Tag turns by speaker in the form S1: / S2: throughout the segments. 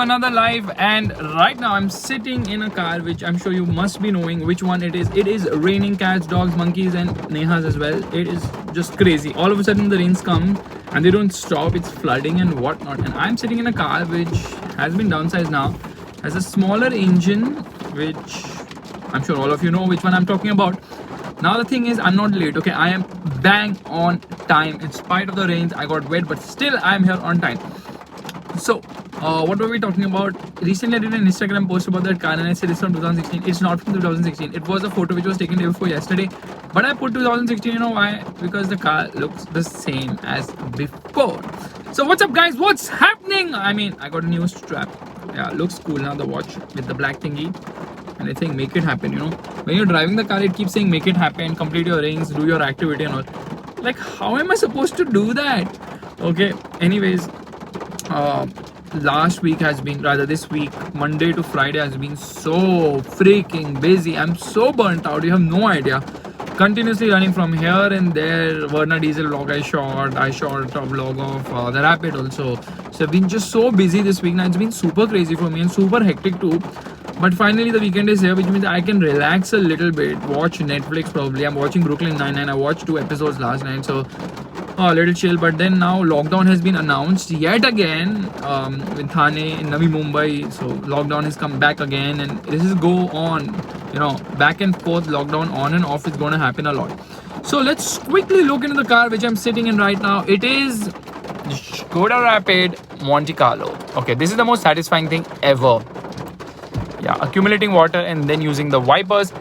S1: Another live, and right now I'm sitting in a car which I'm sure you must be knowing which one it is. It is raining cats, dogs, monkeys and Nehas as well. It is just crazy. All of a sudden the rains come and they don't stop. It's flooding and whatnot, and I'm sitting in a car which has been downsized now, has a smaller engine, which I'm sure all of you know which one I'm talking about. Now the thing is, I'm not late, okay? I am bang on time. In spite of the rains, I got wet, but still I'm here on time. So what were we talking about? Recently I did an Instagram post about that car and I said it's from 2016. It's not from 2016. It was a photo which was taken day before yesterday, but I put 2016. You know why? Because the car looks the same as before. So what's up guys, what's happening? I mean, I got a new strap. Yeah, looks cool now, the watch with the black thingy, and I think make it happen. You know, when you're driving the car, it keeps saying make it happen, complete your rings, do your activity and all. Like, how am I supposed to do that? Okay, anyways, last week has been, rather this week, Monday to Friday has been so freaking busy. I'm so burnt out, you have no idea. Continuously running from here and there. Verna diesel vlog I shot a vlog of the Rapid also. So I've been just so busy this week now. It's been super crazy for me and super hectic too. But finally the weekend is here, which means I can relax a little bit, watch Netflix probably. I'm watching Brooklyn Nine-Nine. I watched 2 episodes last night, so a little chill. But then now lockdown has been announced yet again in Thane, in Navi Mumbai. So lockdown has come back again, and this is go on, you know, back and forth. Lockdown on and off is going to happen a lot. So let's quickly look into the car which I'm sitting in right now. It is Skoda Rapid Monte Carlo. Okay, this is the most satisfying thing ever. Yeah, accumulating water and then using the wipers.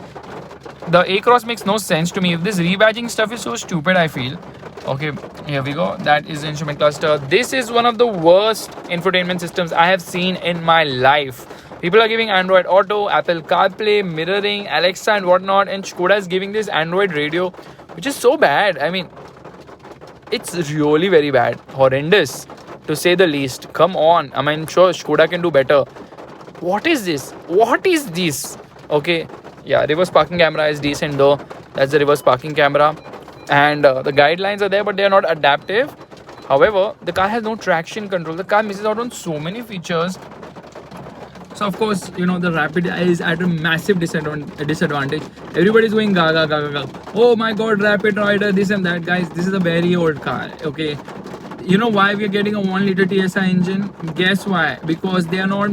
S1: The A-Cross makes no sense to me. If this rebadging stuff is so stupid, I feel. Okay, here we go. That is the instrument cluster. This is one of the worst infotainment systems I have seen in my life. People are giving Android Auto, Apple CarPlay, mirroring, Alexa and whatnot, and Skoda is giving this Android radio, which is so bad. I mean, it's really very bad. Horrendous, to say the least. Come on. I mean, sure, Skoda can do better. What is this? What is this? Okay, yeah, reverse parking camera is decent though. That's the reverse parking camera. And the guidelines are there, but they are not adaptive. However, the car has no traction control. The car misses out on so many features. So of course, you know, the Rapid is at a massive disadvantage. Everybody's going gaga gaga gaga. Oh my god, Rapid rider, this and that. Guys, this is a very old car, okay? You know why we are getting a 1 liter TSI engine? Guess why? Because they are not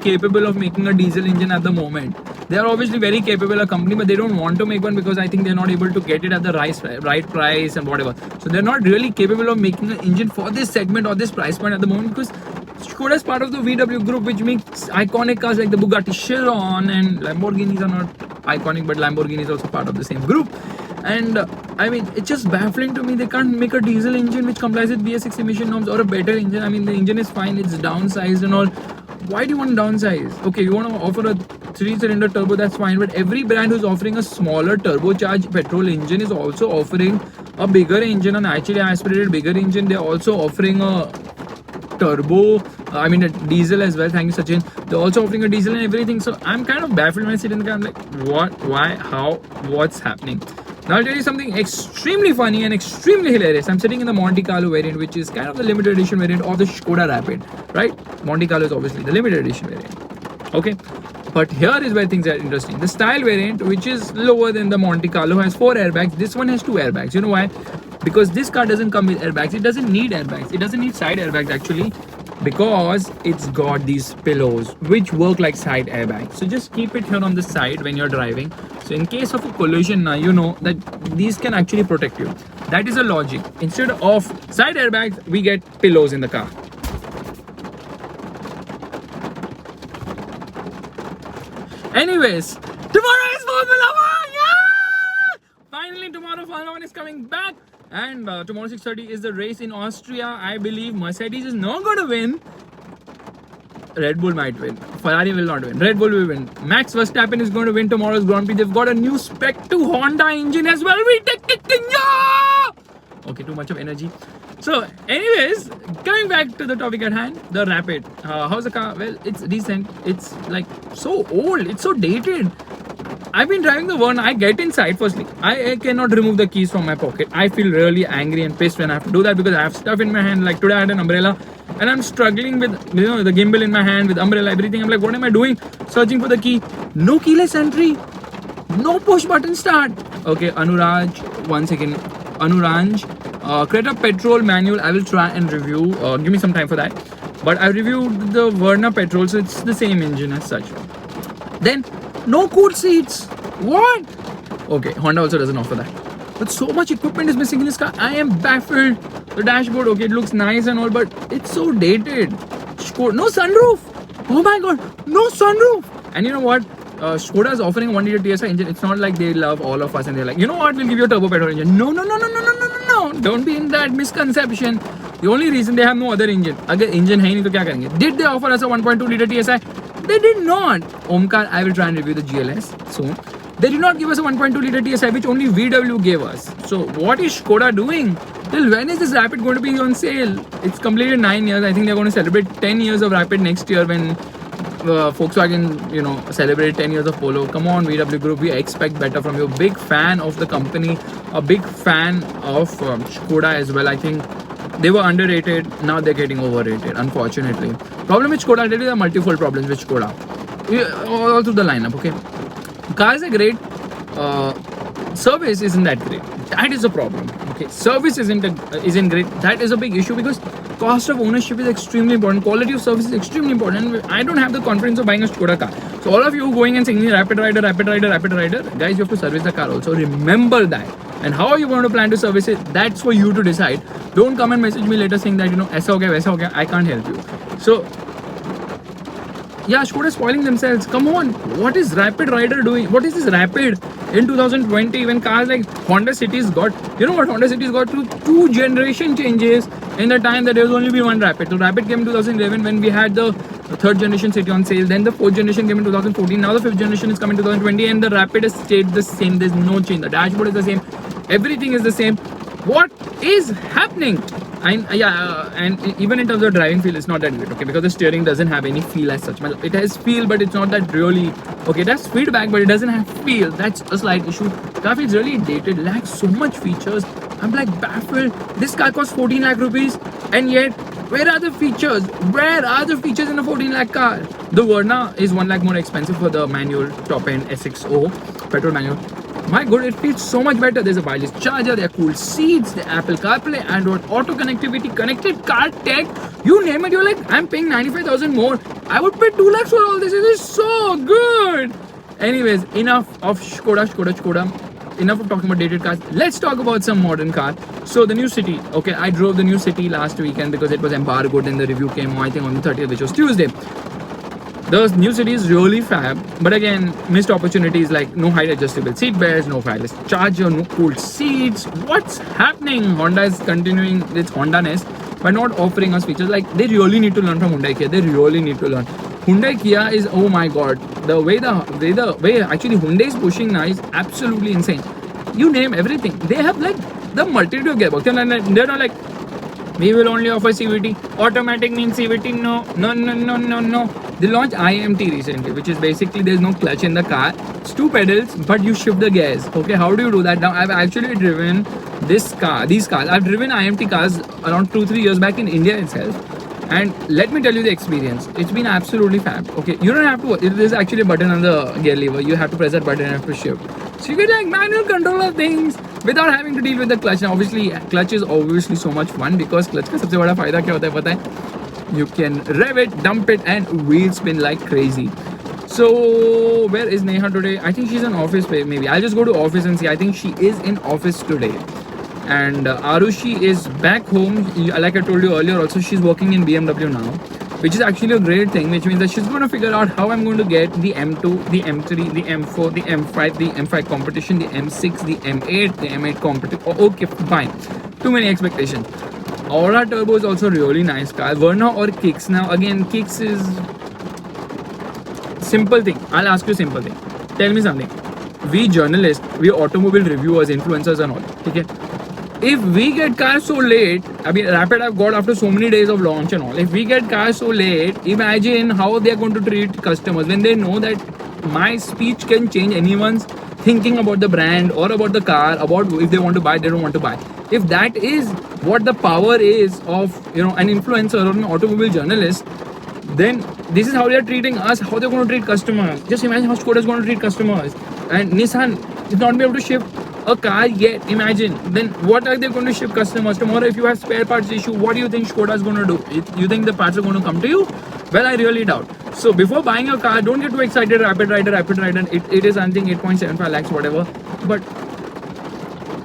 S1: capable of making a diesel engine at the moment. They are obviously very capable a company, but they don't want to make one because I think they're not able to get it at the right price and whatever. So they're not really capable of making an engine for this segment or this price point at the moment, because Skoda is part of the VW group, which makes iconic cars like the Bugatti Chiron, and Lamborghinis are not iconic, but Lamborghini is also part of the same group. And I mean, it's just baffling to me. They can't make a diesel engine which complies with BS6 emission norms, or a better engine. I mean, the engine is fine, it's downsized and all. Why do you want to downsize? Okay, you want to offer a 3-cylinder turbo, that's fine, but every brand who's offering a smaller turbocharged petrol engine is also offering a bigger engine, an actually aspirated bigger engine. They're also offering a turbo, I mean a diesel as well. Thank you, Sachin. They're also offering a diesel and everything. So I'm kind of baffled when I sit in the car. I'm like, what, why, how, what's happening? Now I'll tell you something extremely funny and extremely hilarious. I'm sitting in the Monte Carlo variant, which is kind of the limited edition variant of the Skoda Rapid, right? Monte Carlo is obviously the limited edition variant. Okay, but here is where things are interesting. The style variant, which is lower than the Monte Carlo, has 4 airbags. This one has 2 airbags. You know why? Because this car doesn't come with airbags. It doesn't need airbags. It doesn't need side airbags actually, because it's got these pillows which work like side airbags. So just keep it here on the side when you're driving. So in case of a collision, now you know that these can actually protect you. That is a logic. Instead of side airbags, we get pillows in the car. Anyways, tomorrow is Formula 1! Yeah! Finally, tomorrow Formula 1 is coming back. And tomorrow 6:30 is the race in Austria. I believe Mercedes is not going to win. Red Bull might win. Ferrari will not win. Red Bull will win. Max Verstappen is going to win tomorrow's Grand Prix. They've got a new Spec 2 Honda engine as well. We take it in ya! Okay, too much of energy. So, anyways, coming back to the topic at hand, the Rapid. How's the car? Well, it's decent. It's like so old. It's so dated. I've been driving the one. I get inside. Firstly, I cannot remove the keys from my pocket. I feel really angry and pissed when I have to do that because I have stuff in my hand. Like today I had an umbrella and I'm struggling with the gimbal in my hand, with umbrella, everything. I'm like, what am I doing? Searching for the key. No keyless entry. No push button start. Okay, Anuraj, one second. Anuraj, Creta petrol manual. I will try and review. Give me some time for that. But I reviewed the Verna petrol, so it's the same engine as such. Then, no cooled seats. What? Okay, Honda also doesn't offer that. But so much equipment is missing in this car. I am baffled. The dashboard, okay, it looks nice and all, but it's so dated. No sunroof. Oh my god, no sunroof. And you know what? Skoda is offering a 1 liter TSI engine. It's not like they love all of us and they're like, you know what, we'll give you a turbo petrol engine. No. Don't be in that misconception. The only reason they have no other engine. Agar engine hai nahi to kya karenge? Did they offer us a 1.2 liter TSI? They did not. Omkar, I will try and review the GLS soon. They did not give us a 1.2 liter TSI, which only VW gave us. So what is Skoda doing? Till when is this Rapid going to be on sale? It's completed 9 years. I think they're going to celebrate 10 years of Rapid next year when Volkswagen, celebrate 10 years of Polo. Come on, VW Group, we expect better from you. Big fan of the company, a big fan of Skoda as well. I think they were underrated. Now they're getting overrated, unfortunately. Problem with Skoda, I'll tell you, there are multiple problems with Skoda. All through the lineup, okay? Cars are great. Service isn't that great. That is a problem. Okay, service isn't great. That is a big issue because cost of ownership is extremely important. Quality of service is extremely important. I don't have the confidence of buying a Skoda car. So all of you going and singing Rapid Rider, guys, you have to service the car also. Remember that. And how are you going to plan to service it? That's for you to decide. Don't come and message me later saying that aisa ho gaya, waisa ho gaya. I can't help you. So yeah, Skoda is spoiling themselves. Come on, what is Rapid Rider doing? What is this Rapid in 2020 when cars like Honda Cities got, Honda Cities got through 2 generation changes in the time that there was only be one Rapid. So Rapid came in 2011 when we had the 3rd generation City on sale. Then the 4th generation came in 2014. Now the 5th generation is coming in 2020 and the Rapid has stayed the same. There's no change. The dashboard is the same. Everything is the same. What is happening? And even in terms of driving feel, it's not that great, okay, because the steering doesn't have any feel as such. It has feel, but it's not that really, okay, it has feedback, but it doesn't have feel. That's a slight issue. Car feels really dated, lacks so much features. I'm like baffled. This car costs 14 lakh rupees, and yet, where are the features? Where are the features in a 14 lakh car? The Verna is 1 lakh more expensive for the manual top-end SXO petrol manual. My god, it feels so much better. There's a wireless charger, there are cool seats, the Apple CarPlay, Android Auto connectivity, connected car tech, you name it. You're like, I'm paying 95,000 more. I would pay 2 lakhs for all this. It is so good. Anyways, enough of Skoda. Enough of talking about dated cars. Let's talk about some modern car. So the new City. Okay, I drove the new City last weekend because it was embargoed and the review came, I think, on the 30th, which was Tuesday. The new City is really fab, but again, missed opportunities like no height adjustable seat belts, no wireless charger, no cooled seats. What's happening? Honda is continuing its Honda-ness by not offering us features. Like, they really need to learn from Hyundai Kia. They really need to learn. Hyundai Kia is, oh my god, the way actually Hyundai is pushing now is absolutely insane. You name everything. They have like the multitude of gearbox. They're not like, we will only offer CVT. Automatic means CVT. No. They launched IMT recently, which is basically there's no clutch in the car. It's 2 pedals, but you shift the gears. Okay, how do you do that? Now, I've actually driven these cars. I've driven IMT cars around 2-3 years back in India itself. And let me tell you the experience. It's been absolutely fab. Okay, you don't have to, there's actually a button on the gear lever. You have to press that button and have to shift. So you get like manual control of things without having to deal with the clutch. Now obviously, clutch is obviously so much fun because clutch ka sabse bada fayda kya hota hai pata hai? You can rev it, dump it and wheel spin like crazy. So where is Neha today? I think she's in office maybe. I'll just go to office and see. I think she is in office today. And Arushi is back home. Like I told you earlier also, she's working in BMW now, which is actually a great thing, which means that she's going to figure out how I'm going to get the M2, the M3, the M4, the M5, the M5 competition, the M6, the M8, the M8 competition. Oh, okay, fine. Too many expectations. Aura Turbo is also really nice car. Verna or Kicks. Now again, Kicks is simple thing. I'll ask you a simple thing. Tell me something. We journalists, we automobile reviewers, influencers and all. Okay? If we get cars so late, I mean Rapid I've got after so many days of launch and all. If we get cars so late, imagine how they are going to treat customers when they know that my speech can change anyone's thinking about the brand or about the car, about if they want to buy, they don't want to buy. if that is what the power is of, you know, an influencer or an automobile journalist, then this is how they are treating us, how they're going to treat customers. Just imagine how Skoda is going to treat customers. And Nissan is not be able to ship a car yet. Imagine. Then what are they going to ship customers? Tomorrow, if you have spare parts issue, what do you think Skoda is going to do? You think the parts are going to come to you? Well, I really doubt. So before buying a car, don't get too excited. Rapid Rider. It is something 8.75 lakhs, whatever. But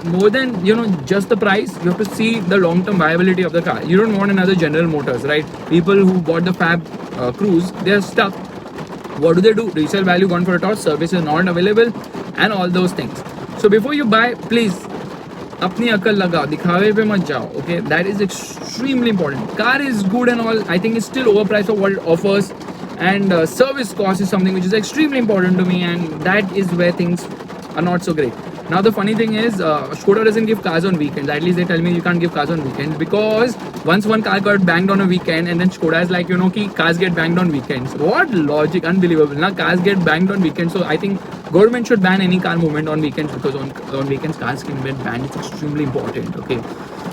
S1: more than, you know, just the price, you have to see the long-term viability of the car. You don't want another General Motors, right? People who bought the Fab Cruise, they're stuck. What do? Resale value gone for a toss, service is not available, and all those things. So before you buy, please apni akal lagao, dikhawe pe mat jao. Okay, that is extremely important. Car is good and all. I think it's still overpriced for what it offers, and service cost is something which is extremely important to me, and that is where things are not so great. Now the funny thing is, Skoda doesn't give cars on weekends. At least they tell me you can't give cars on weekends, because once one car got banged on a weekend, and then Skoda is like, you know, ki cars get banged on weekends. What logic? Unbelievable. Now cars get banged on weekends. So I think government should ban any car movement on weekends, because on weekends cars can get banned. It's extremely important. Okay,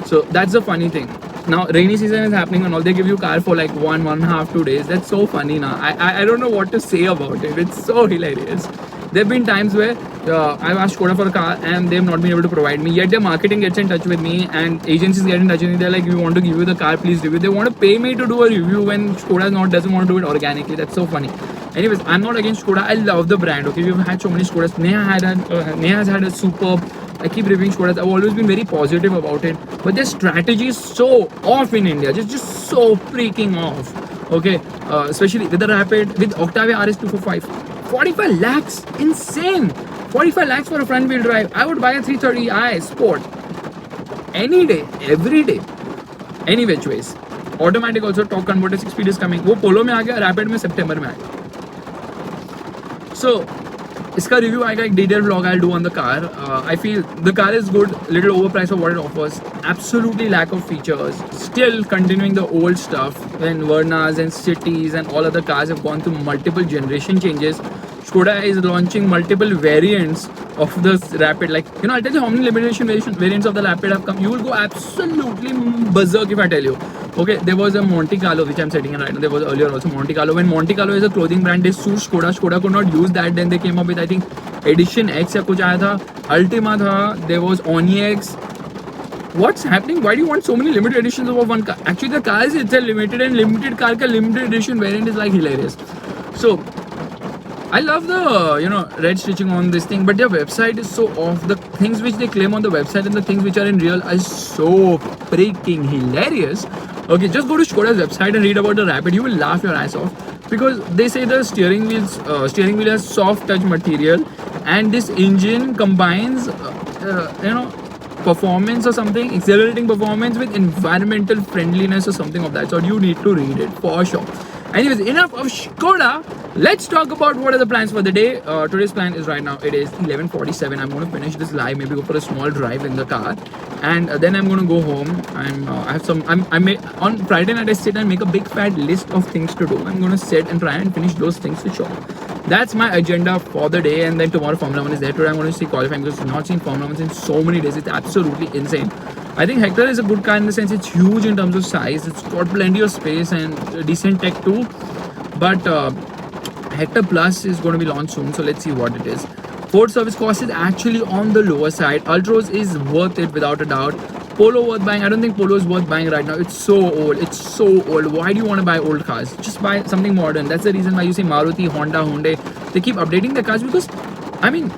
S1: so that's the funny thing. Now rainy season is happening and all, they give you car for like 1.5, 2 days. That's so funny. Now I don't know what to say about it. It's so hilarious. There have been times where I've asked Skoda for a car and they've not been able to provide me. Yet their marketing gets in touch with me and agencies get in touch with me. They're like, we want to give you the car, please review. They want to pay me to do a review when Skoda doesn't want to do it organically. That's so funny. Anyways, I'm not against Skoda. I love the brand. Okay, we've had so many Skodas. Neha has had a superb. I keep reviewing Skodas. I've always been very positive about it. But their strategy is so off in India. Just so freaking off. Okay, especially with the Rapid, with Octavia RS 245. 45 lakhs, insane. 45 lakhs for a front wheel drive. I would buy a 330i Sport any day, every day, any which ways. Automatic also, torque converter 6 speed is coming. वो Polo में आ गया, Rapid में September में आएगा. So इसका review आएगा, एक detailed vlog I'll do on the car. I feel the car is good, little overpriced for what it offers. Absolutely lack of features. Still continuing the old stuff when Vernas and Cities and all other cars have gone through multiple generation changes. Skoda is launching multiple variants of the Rapid. Like, you know, I'll tell you how many limited variants of the Rapid have come. You will go absolutely berserk if I tell you. Okay, there was a Monte Carlo which I'm setting in right now. There was earlier also Monte Carlo. When Monte Carlo is a clothing brand, they sued Skoda. Skoda could not use that. Then they came up with, I think, Edition X या कुछ आया था. Ultima था. There was Onyx. What's happening? Why do you want so many limited editions of one car? Actually, the car is itself limited, and limited car ka limited edition variant is like hilarious. So I love the, you know, red stitching on this thing, but their website is so off. The things which they claim on the website and the things which are in real are so freaking hilarious. Okay, just go to Skoda's website and read about the Rapid. You will laugh your ass off, because they say the steering wheel has soft touch material, and this engine combines, you know, performance or something, accelerating performance with environmental friendliness or something of that sort. You need to read it for sure. Anyways, enough of Skoda. Let's talk about what are the plans for the day. Today's plan is right now, it is 11:47. I'm going to finish this live, maybe go for a small drive in the car, and then I'm going to go home. On Friday night I sit and make a big fat list of things to do. I'm going to sit and try and finish those things for sure. That's my agenda for the day. And then tomorrow Formula 1 is there. Today I'm going to see qualifying, because I've not seen Formula 1 in so many days. It's absolutely insane. I think Hector is a good car in the sense it's huge in terms of size. It's got plenty of space and decent tech too. But Hector Plus is going to be launched soon, so let's see what it is. Ford service cost is actually on the lower side. Ultros is worth it without a doubt. Polo worth buying? I don't think Polo is worth buying right now. It's so old. It's so old. Why do you want to buy old cars? Just buy something modern. That's the reason why you see Maruti, Honda, Hyundai. They keep updating their cars, because, I mean,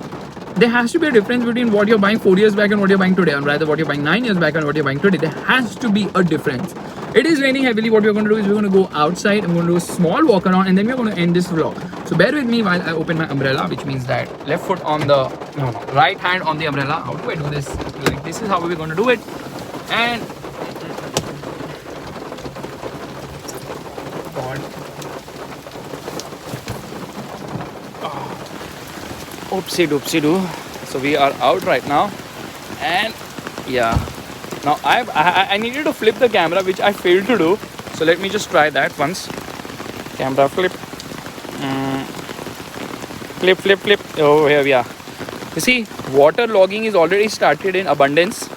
S1: there has to be a difference between what you're buying 4 years back and what you're buying today, and rather what you're buying 9 years back and what you're buying today. There has to be a difference. It is raining heavily. What we're going to do is we're going to go outside. I'm going to do a small walk around, and then we're going to end this vlog. So bear with me while I open my umbrella, which means that left foot on the right hand on the umbrella. How do I do this? Like, this is how we're going to do it. And God. Oopsie doopsie doo. So we are out right now, and yeah. Now I needed to flip the camera, which I failed to do. So let me just try that once. Camera flip. Flip. Oh, here we are. You see, water logging is already started in abundance.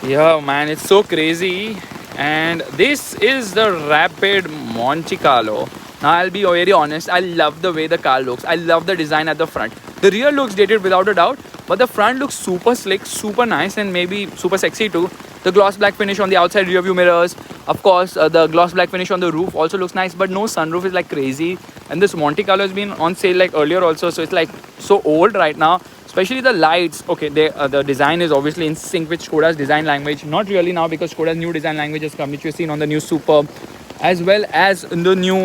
S1: Yeah, man, it's so crazy. And this is the Rapid Monte Carlo. Now, I'll be very honest, I love the way the car looks. I love the design at the front. The rear looks dated without a doubt, but the front looks super slick, super nice, and maybe super sexy too. The gloss black finish on the outside rear view mirrors. Of course, the gloss black finish on the roof also looks nice, but no sunroof is like crazy. And this Monte Carlo has been on sale like earlier also, so it's like so old right now. Especially the lights. Okay, the design is obviously in sync with Skoda's design language. Not really now, because Skoda's new design language has come, which we've seen on the new Superb, as well as in the new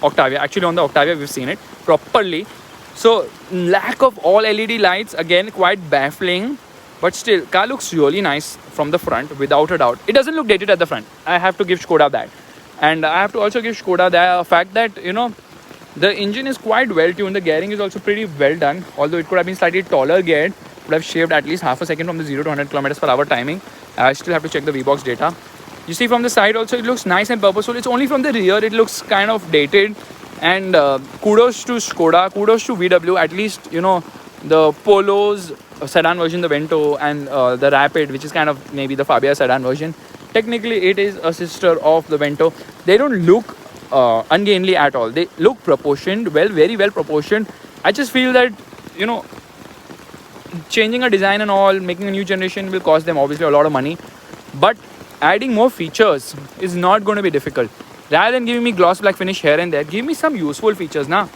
S1: Octavia. Actually, on the Octavia we've seen it properly. So lack of all LED lights, again, quite baffling. But still, car looks really nice from the front, without a doubt. It doesn't look dated at the front. I have to give Skoda that. And I have to also give Skoda the fact that, you know, the engine is quite well tuned. The gearing is also pretty well done. Although it could have been slightly taller geared, would have shaved at least half a second from the 0 to 100 kilometers per hour timing. I still have to check the VBox data. You see from the side also, it looks nice and purposeful. It's only from the rear it looks kind of dated. And kudos to Skoda, kudos to VW. At least, you know, the Polo's sedan version, the Vento, and the Rapid, which is kind of maybe the Fabia sedan version. Technically, it is a sister of the Vento. They don't look ungainly at all. They look proportioned, very well proportioned. I just feel that, you know, changing a design and all, making a new generation will cost them obviously a lot of money, but adding more features is not going to be difficult. Rather than giving me gloss black finish here and there, give me some useful features now.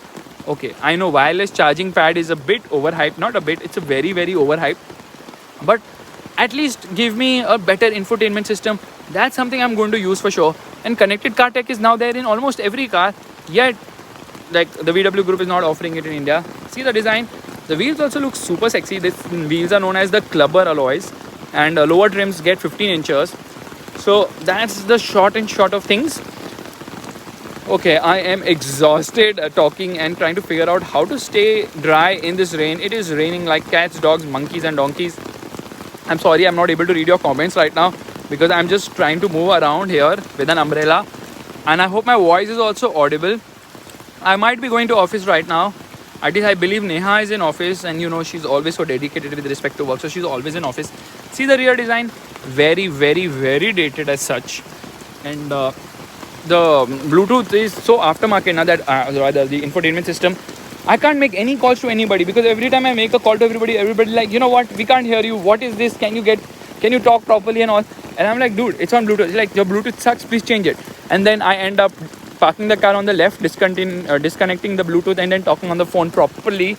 S1: Okay, I know wireless charging pad is a bit overhyped, not a bit, it's a very overhyped, but at least give me a better infotainment system. That's something I'm going to use for sure. And connected car tech is now there in almost every car, yet like the VW group is not offering it in India. See the design. The wheels also look super sexy. These wheels are known as the clubber alloys, and lower trims get 15 inches. So that's the short and short of things. Okay, I am exhausted talking and trying to figure out how to stay dry in this rain. It is raining like cats, dogs, monkeys and donkeys. I'm sorry I'm not able to read your comments right now, because I'm just trying to move around here with an umbrella, and I hope my voice is also audible. I might be going to office right now. At least I believe Neha is in office, and you know, she's always so dedicated with respect to work, so she's always in office. See the rear design, very dated as such. And the Bluetooth is so aftermarket now that rather the infotainment system, I can't make any calls to anybody, because every time I make a call to everybody like, you know what, we can't hear you, what is this, can you talk properly and all. And I'm like, dude, it's on Bluetooth. It's like, your Bluetooth sucks, please change it. And then I end up parking the car on the left, disconnecting the Bluetooth, and then talking on the phone properly.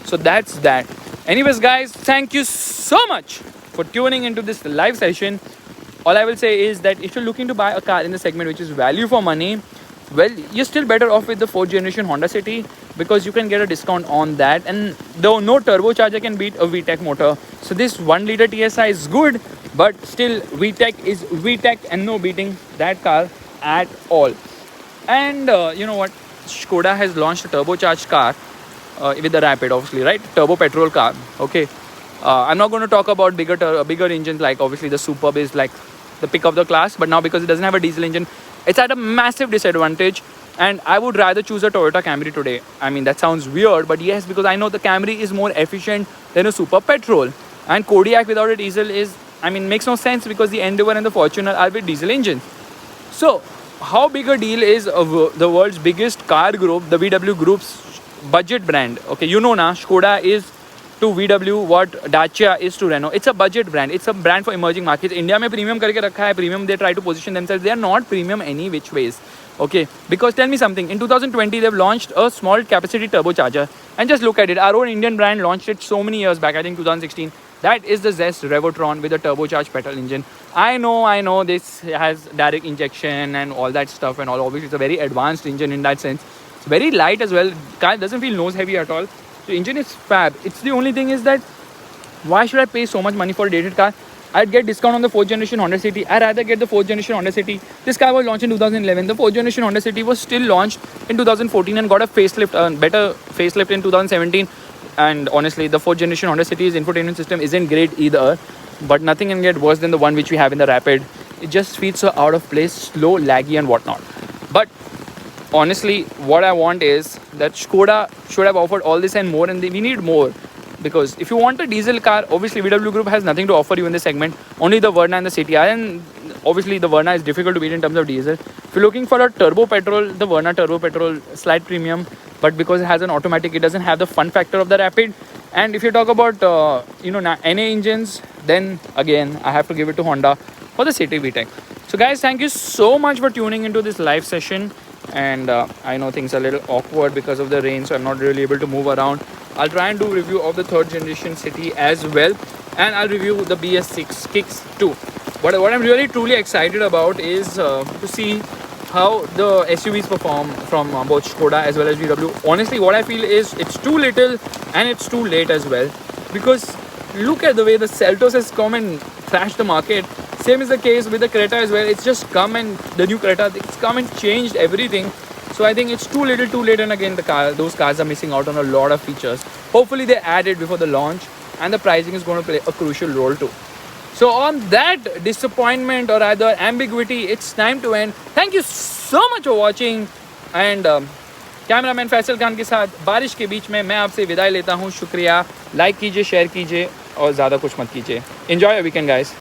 S1: So that's that. Anyways guys, thank you so much for tuning into this live session. All I will say is that if you're looking to buy a car in the segment which is value for money, well, you're still better off with the 4th generation Honda City, because you can get a discount on that, and though no turbocharger can beat a VTEC motor. So this 1 liter TSI is good, but still VTEC is VTEC, and no beating that car at all. And you know what, Skoda has launched a turbocharged car with the Rapid, obviously, right? Turbo petrol car. Okay, I'm not going to talk about bigger engines, like obviously the Superb is like the pick of the class, but now because it doesn't have a diesel engine, it's at a massive disadvantage. And I would rather choose a Toyota Camry today. I mean, that sounds weird, but yes, because I know the Camry is more efficient than a Super petrol. And Kodiaq without a diesel is, I mean, makes no sense, because the Endeavour and the Fortuner are with diesel engines. So how big a deal is the world's biggest car group, the VW group's budget brand? Okay, you know now, Skoda is to VW what Dacia is to Renault. It's a budget brand. It's a brand for emerging markets. India में premium करके रखा है. Premium, they try to position themselves. They are not premium any which ways. Okay, because tell me something. In 2020, they've launched a small capacity turbocharger, and just look at it. Our own Indian brand launched it so many years back. I think 2016. That is the Zest Revotron with a turbocharged petrol engine. I know this has direct injection and all that stuff and all. Obviously, it's a very advanced engine in that sense. It's very light as well. Car doesn't feel nose heavy at all. The engine is fab. It's the only thing is that why should I pay so much money for a dated car? I'd get discount on the 4th generation Honda City. I'd rather get the 4th generation Honda City. This car was launched in 2011. The 4th generation Honda City was still launched in 2014 and got a facelift, better facelift in 2017. And honestly, the 4th generation Honda City's infotainment system isn't great either. But nothing can get worse than the one which we have in the Rapid. It just feels so out of place, slow, laggy and whatnot. But honestly, what I want is that Skoda should have offered all this and more, and we need more. because if you want a diesel car, obviously VW Group has nothing to offer you in this segment, only the Verna and the CTR, and obviously the Verna is difficult to beat in terms of diesel. If you're looking for a turbo petrol, the Verna turbo petrol, slight premium, but because it has an automatic, it doesn't have the fun factor of the Rapid. And if you talk about NA engines, then again I have to give it to Honda for the City VTEC. So guys, thank you so much for tuning into this live session. And I know things are a little awkward because of the rain, so I'm not really able to move around. I'll try and do review of the third generation City as well, and I'll review the BS6 kicks too. But what I'm really truly excited about is to see how the SUVs perform from both Skoda as well as VW. Honestly, what I feel is it's too little and it's too late as well, because look at the way the Seltos has come and thrashed the market. Same is the case with the Creta as well. It's just come, and the new Creta, it's come and changed everything. So I think it's too little, too late, and again those cars are missing out on a lot of features. Hopefully they add it before the launch, and the pricing is going to play a crucial role too. So on that disappointment, or rather ambiguity, it's time to end. Thank you so much for watching, and cameraman Faisal Khan के साथ बारिश के बीच में मैं आपसे विदाई लेता हूँ. शुक्रिया. लाइक कीजिए, शेयर कीजिए और ज़्यादा कुछ मत कीजिए. Enjoy your weekend guys.